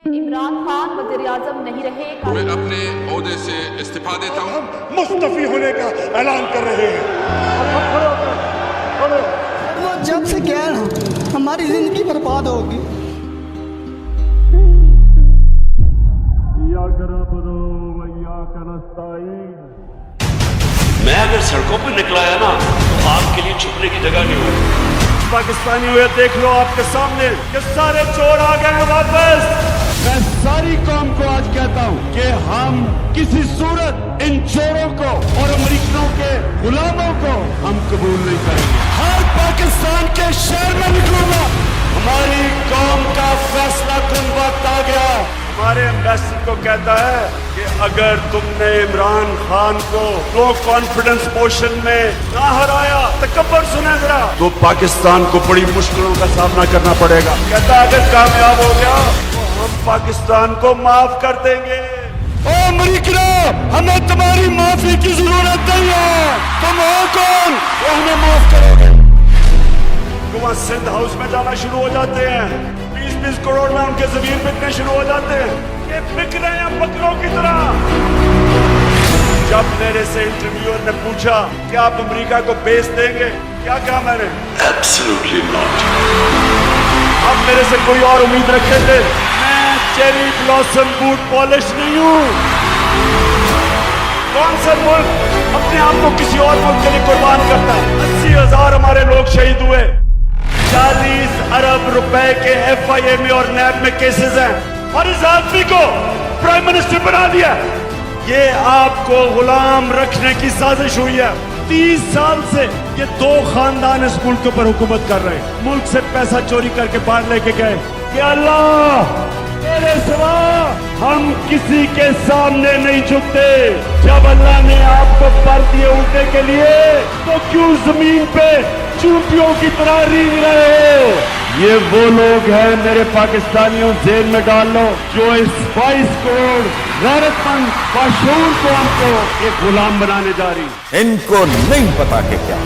عمران خان وزیر اعظم نہیں رہے. میں اپنے عہدے سے استعفا دیتا ہوں. مستعفی ہونے کا اعلان کر رہے ہیں. وہ جب سے کیا ہماری زندگی برباد ہوگی. میں اگر سڑکوں پہ نکلا ہے نا تو آپ کے لیے چھپنے کی جگہ نہیں ہوگی. پاکستانی ہوئے دیکھ لو آپ کے سامنے کہ سارے چور آ گئے ہیں واپس. میں ساری قوم کو آج کہتا ہوں کہ ہم کسی صورت ان چوروں کو اور امریکنوں کے غلاموں کو ہم قبول نہیں کریں گے. ہر پاکستان کے شہر میں نکلوں گا. ہماری قوم کا فیصلہ کن وقت آ گیا. ہمارے ایمبیسڈر کو کہتا ہے کہ اگر تم نے عمران خان کو لو کانفیڈنس موشن میں نہ ہرایا تکبر سنے ذرا تو پاکستان کو بڑی مشکلوں کا سامنا کرنا پڑے گا. کہتا ہے اگر کامیاب ہو گیا تو ہم پاکستان کو معاف کر دیں گے. او امریکنو ہمیں تمہاری معافی کی ضرورت نہیں ہے. تم ہو کون وہ ہمیں معاف کرو گے. وہاں سندھ ہاؤس میں جانا شروع ہو جاتے ہیں. 20 کروڑ میں ان کے زمین بکنے شروع ہو جاتے ہیں. یہ بک رہے ہیں بکروں کی طرح. جب میرے سے انٹرویور نے پوچھا کہ آپ امریکہ کو بیچ دیں گے کیا کہا میں نے؟ Absolutely not. آپ میرے سے کوئی اور امید رکھے تھے؟ میں چیری بلاسم بوٹ پالش نہیں ہوں. کون سا ملک اپنے آپ کو کسی اور ملک کے لیے قربان کرتا ہے؟ 80,000 ہمارے لوگ شہید ہوئے. 40 ارب روپے کے ایف آئی اے میں اور نیب میں کیسز ہیں اور اس آدمی کو پرائم منسٹر بنا دیا. یہ آپ کو غلام رکھنے کی سازش ہوئی ہے. 30 سال سے یہ 2 خاندان اس ملک کے اوپر حکومت کر رہے ہیں. ملک سے پیسہ چوری کر کے باہر لے کے گئے کہ اللہ تیرے سوا ہم کسی کے سامنے نہیں جھکتے. جب اللہ نے آپ کو پر دیے اٹھنے کے لیے تو کیوں زمین پہ چونٹیوں کی طرح رینگ رہے ہو؟ یہ وہ لوگ ہیں میرے پاکستانیوں ذہن میں ڈال لو جو اس 22 کروڑ غیرت مند باشعور قوم کو ایک غلام بنانے جا رہی. ان کو نہیں پتا کہ کیا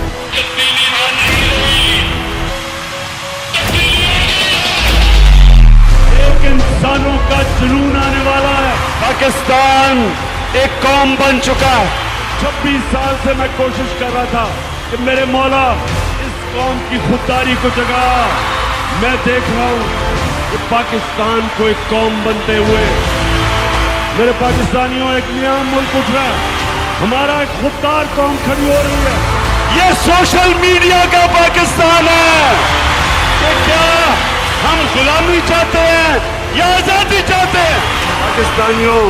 ایک انسانوں کا جنون آنے والا ہے. پاکستان ایک قوم بن چکا ہے. 26 سال سے میں کوشش کر رہا تھا کہ میرے مولا اس قوم کی خودداری کو جگا. میں دیکھ رہا ہوں کہ پاکستان کو ایک قوم بنتے ہوئے میرے پاکستانیوں ایک نیا ملک اٹھ رہا ہے. ہمارا ایک خوددار قوم کھڑی ہو رہی ہے. یہ سوشل میڈیا کا پاکستان ہے. کہ کیا ہم غلامی چاہتے ہیں یا آزادی چاہتے ہیں؟ پاکستانیوں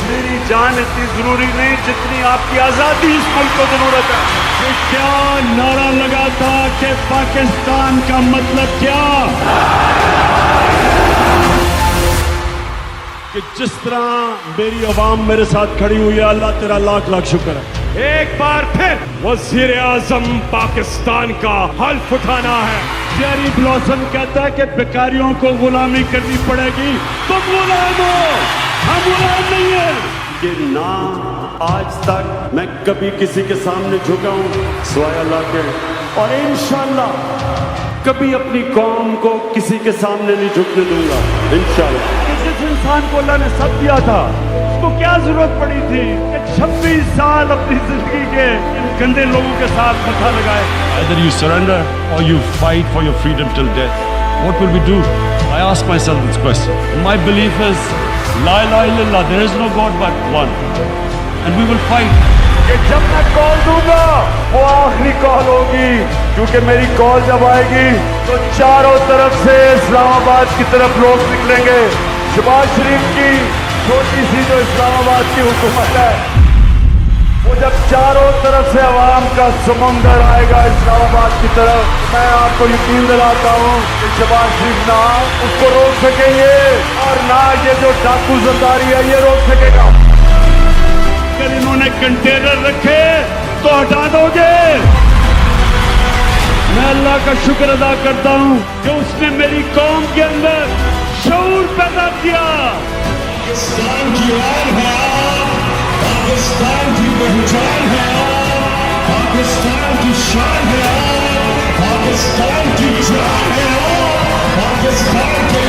میری جان اتنی ضروری نہیں جتنی آپ کی آزادی اس ملک کو ضرورت ہے. کہ کیا نعرہ لگا تھا کہ پاکستان کا مطلب کیا؟ کہ جس طرح میری عوام میرے ساتھ کھڑی ہوئی ہے اللہ تیرا لاکھ لاکھ شکر ہے. ایک بار پھر وزیر اعظم پاکستان کا حلف اٹھانا ہے. چیری بلاسم کہتا ہے کہ بیکاریوں کو غلامی کرنی پڑے گی. تم غلام ہو ہم غلام نہیں ہیں. یہ نہ آج تک میں کبھی کسی کے سامنے جھکا ہوں سوائے اللہ کے اور انشاءاللہ کبھی اپنی قوم کو کسی کے سامنے نہیں جھکنے دوں گا انشاءاللہ. جس انسان کو اللہ نے سب دیا تھا اس کو کیا ضرورت پڑی تھی کہ 26 سال اپنی زندگی کے ان گندے لوگوں کے ساتھ متھا لگائے. Either you surrender or you fight for your freedom till death. What will we do? I ask myself this question. And my belief is, La ilaha illallah, there is no God but one. And we will fight. کہ جب میں کال دوں گا وہ آخری کال ہوگی کیونکہ میری کال جب آئے گی تو چاروں طرف سے اسلام آباد کی طرف لوگ نکلیں گے. شہباز شریف کی چھوٹی سی جو اسلام آباد کی حکومت ہے وہ جب چاروں طرف سے عوام کا سمندر آئے گا اسلام آباد کی طرف میں آپ کو یقین دلاتا ہوں کہ شہباز شریف نہ اس کو روک سکیں گے اور نہ یہ جو ڈاکو زرداری ہے یہ روک سکے گا. اگر انہوں نے کنٹینر رکھے تو ہٹا دو گے. میں اللہ کا شکر ادا کرتا ہوں کہ اس نے میری قوم کے اندر شعور پیدا کیا. پاکستان کی آن ہے آپ، پاکستان کی پہچان ہے آپ، پاکستان کی شان ہے آپ، پاکستان کی جان ہے آپ، پاکستان کے